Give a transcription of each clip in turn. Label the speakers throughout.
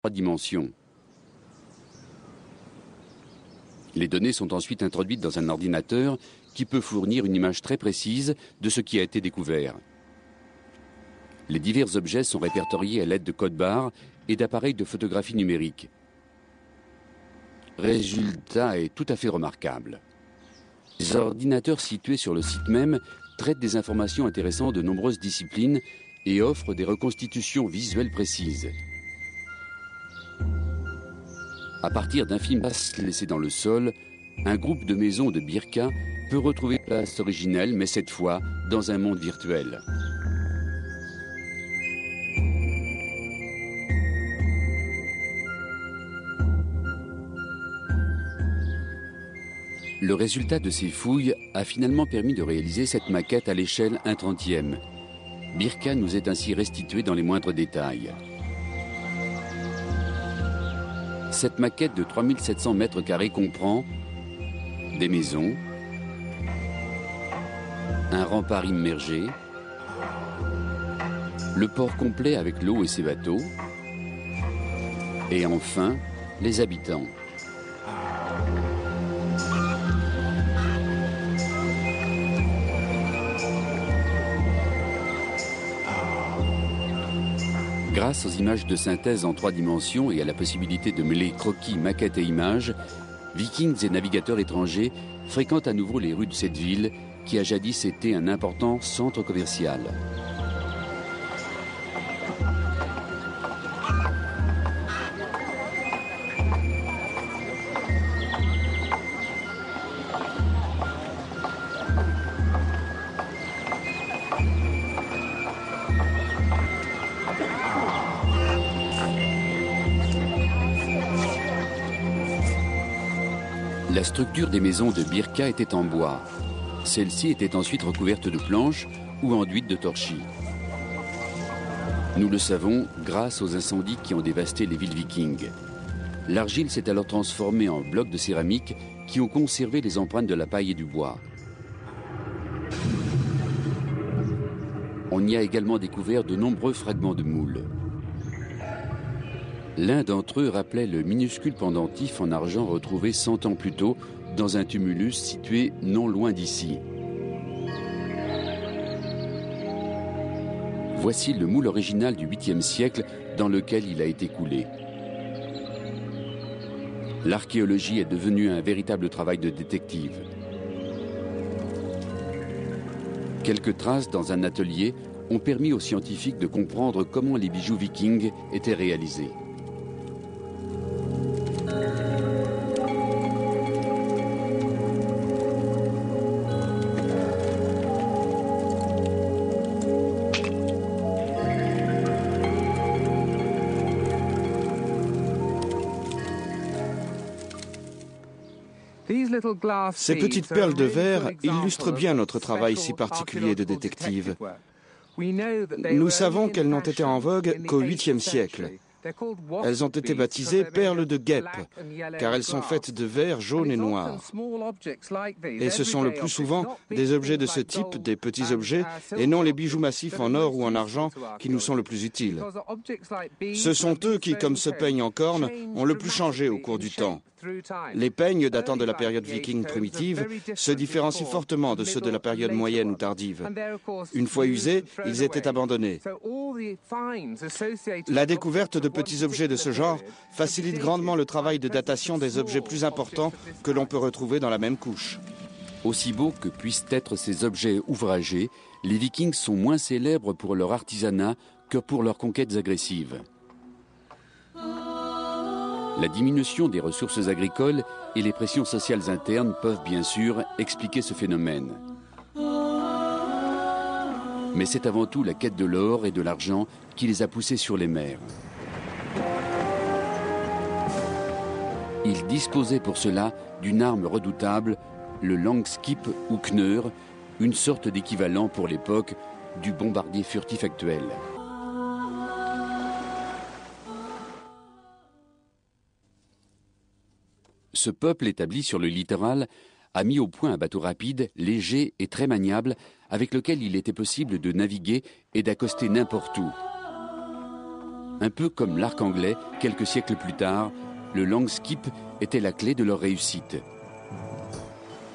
Speaker 1: 3 dimensions. Les données sont ensuite introduites dans un ordinateur qui peut fournir une image très précise de ce qui a été découvert. Les divers objets sont répertoriés à l'aide de codes-barres et d'appareils de photographie numérique. Le résultat est tout à fait remarquable. Les ordinateurs situés sur le site même traitent des informations intéressantes de nombreuses disciplines et offrent des reconstitutions visuelles précises. À partir d'infimes traces laissées dans le sol, un groupe de maisons de Birka peut retrouver la place originelle, mais cette fois dans un monde virtuel. Le résultat de ces fouilles a finalement permis de réaliser cette maquette à l'échelle 1/30e. Birka nous est ainsi restituée dans les moindres détails. Cette maquette de 3700 mètres carrés comprend des maisons, un rempart immergé, le port complet avec l'eau et ses bateaux, et enfin les habitants. Grâce aux images de synthèse en 3 dimensions et à la possibilité de mêler croquis, maquettes et images, Vikings et navigateurs étrangers fréquentent à nouveau les rues de cette ville qui a jadis été un important centre commercial. La structure des maisons de Birka était en bois. Celles-ci étaient ensuite recouvertes de planches ou enduites de torchis. Nous le savons grâce aux incendies qui ont dévasté les villes vikings. L'argile s'est alors transformée en blocs de céramique qui ont conservé les empreintes de la paille et du bois. On y a également découvert de nombreux fragments de moules. L'un d'entre eux rappelait le minuscule pendentif en argent retrouvé 100 ans plus tôt dans un tumulus situé non loin d'ici. Voici le moule original du 8e siècle dans lequel il a été coulé. L'archéologie est devenue un véritable travail de détective. Quelques traces dans un atelier ont permis aux scientifiques de comprendre comment les bijoux vikings étaient réalisés.
Speaker 2: Ces petites perles de verre illustrent bien notre travail si particulier de détective. Nous savons qu'elles n'ont été en vogue qu'au 8e siècle. Elles ont été baptisées perles de guêpe, car elles sont faites de verre jaune et noir. Et ce sont le plus souvent des objets de ce type, des petits objets, et non les bijoux massifs en or ou en argent qui nous sont le plus utiles. Ce sont eux qui, comme ce peigne en corne, ont le plus changé au cours du temps. Les peignes datant de la période viking primitive se différencient fortement de ceux de la période moyenne ou tardive. Une fois usés, ils étaient abandonnés. La découverte de petits objets de ce genre facilite grandement le travail de datation des objets plus importants que l'on peut retrouver dans la même couche.
Speaker 1: Aussi beaux que puissent être ces objets ouvragés, les Vikings sont moins célèbres pour leur artisanat que pour leurs conquêtes agressives. La diminution des ressources agricoles et les pressions sociales internes peuvent bien sûr expliquer ce phénomène. Mais c'est avant tout la quête de l'or et de l'argent qui les a poussés sur les mers. Ils disposaient pour cela d'une arme redoutable, le Langskip ou Kneur, une sorte d'équivalent pour l'époque du bombardier furtif actuel. Ce peuple établi sur le littoral a mis au point un bateau rapide, léger et très maniable, avec lequel il était possible de naviguer et d'accoster n'importe où. Un peu comme l'arc anglais, quelques siècles plus tard, le Longskip était la clé de leur réussite.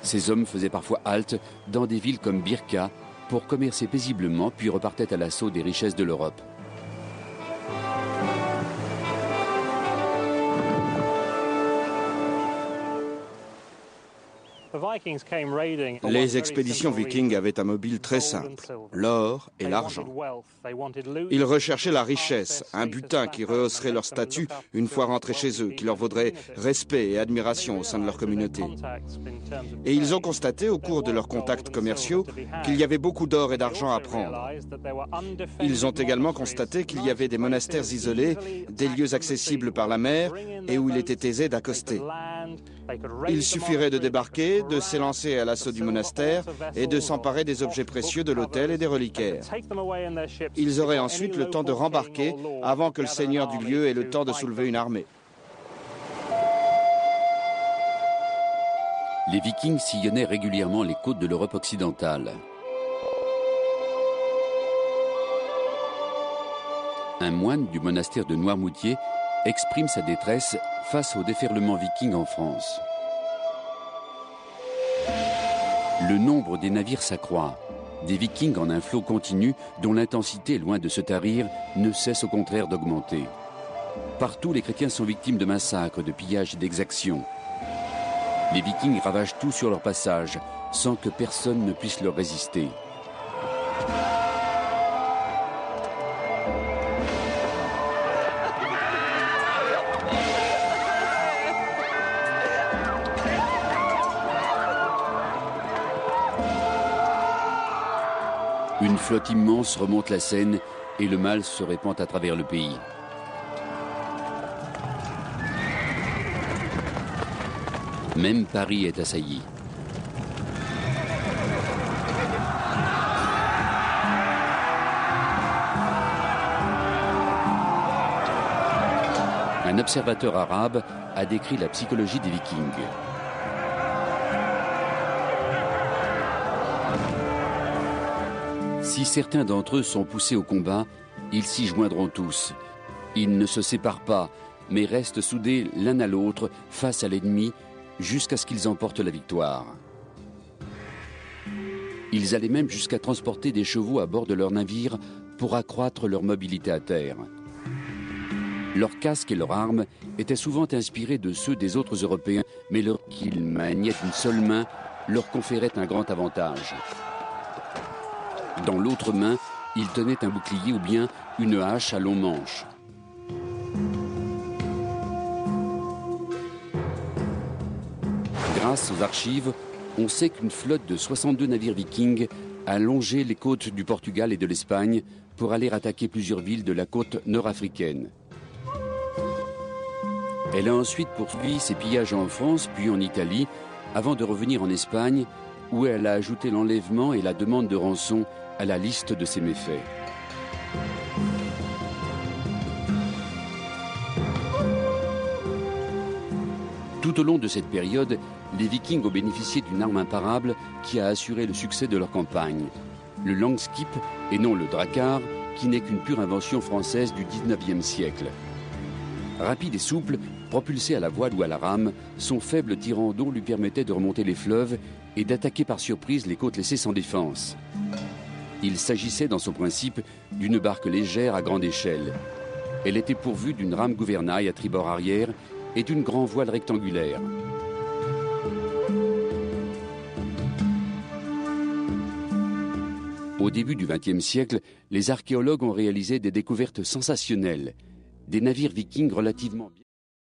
Speaker 1: Ces hommes faisaient parfois halte dans des villes comme Birka pour commercer paisiblement, puis repartaient à l'assaut des richesses de l'Europe.
Speaker 2: Les expéditions vikings avaient un mobile très simple, l'or et l'argent. Ils recherchaient la richesse, un butin qui rehausserait leur statut une fois rentrés chez eux, qui leur vaudrait respect et admiration au sein de leur communauté. Et ils ont constaté au cours de leurs contacts commerciaux qu'il y avait beaucoup d'or et d'argent à prendre. Ils ont également constaté qu'il y avait des monastères isolés, des lieux accessibles par la mer et où il était aisé d'accoster. Il suffirait de débarquer, de s'élancer à l'assaut du monastère et de s'emparer des objets précieux de l'hôtel et des reliquaires. Ils auraient ensuite le temps de rembarquer avant que le seigneur du lieu ait le temps de soulever une armée.
Speaker 1: Les Vikings sillonnaient régulièrement les côtes de l'Europe occidentale. Un moine du monastère de Noirmoutier exprime sa détresse face au déferlement viking en France. Le nombre des navires s'accroît. Des Vikings en un flot continu dont l'intensité, loin de se tarir, ne cesse au contraire d'augmenter. Partout, les chrétiens sont victimes de massacres, de pillages et d'exactions. Les Vikings ravagent tout sur leur passage, sans que personne ne puisse leur résister. Une flotte immense remonte la Seine et le mal se répand à travers le pays. Même Paris est assailli. Un observateur arabe a décrit la psychologie des Vikings. Si certains d'entre eux sont poussés au combat, ils s'y joindront tous. Ils ne se séparent pas, mais restent soudés l'un à l'autre face à l'ennemi jusqu'à ce qu'ils emportent la victoire. Ils allaient même jusqu'à transporter des chevaux à bord de leurs navires pour accroître leur mobilité à terre. Leurs casques et leurs armes étaient souvent inspirés de ceux des autres Européens, mais leur qu'ils maniaient d'une seule main leur conférait un grand avantage. Dans l'autre main, ils tenaient un bouclier ou bien une hache à long manche. Grâce aux archives, on sait qu'une flotte de 62 navires vikings a longé les côtes du Portugal et de l'Espagne pour aller attaquer plusieurs villes de la côte nord-africaine. Elle a ensuite poursuivi ses pillages en France puis en Italie avant de revenir en Espagne où elle a ajouté l'enlèvement et la demande de rançon à la liste de ses méfaits. Tout au long de cette période, les Vikings ont bénéficié d'une arme imparable qui a assuré le succès de leur campagne. Le Longskip et non le Drakkar, qui n'est qu'une pure invention française du 19e siècle. Rapide et souple, propulsé à la voile ou à la rame, son faible tirant d'eau lui permettait de remonter les fleuves et d'attaquer par surprise les côtes laissées sans défense. Il s'agissait dans son principe d'une barque légère à grande échelle. Elle était pourvue d'une rame gouvernail à tribord arrière et d'une grande voile rectangulaire. Au début du XXe siècle, les archéologues ont réalisé des découvertes sensationnelles. Des navires vikings relativement bien...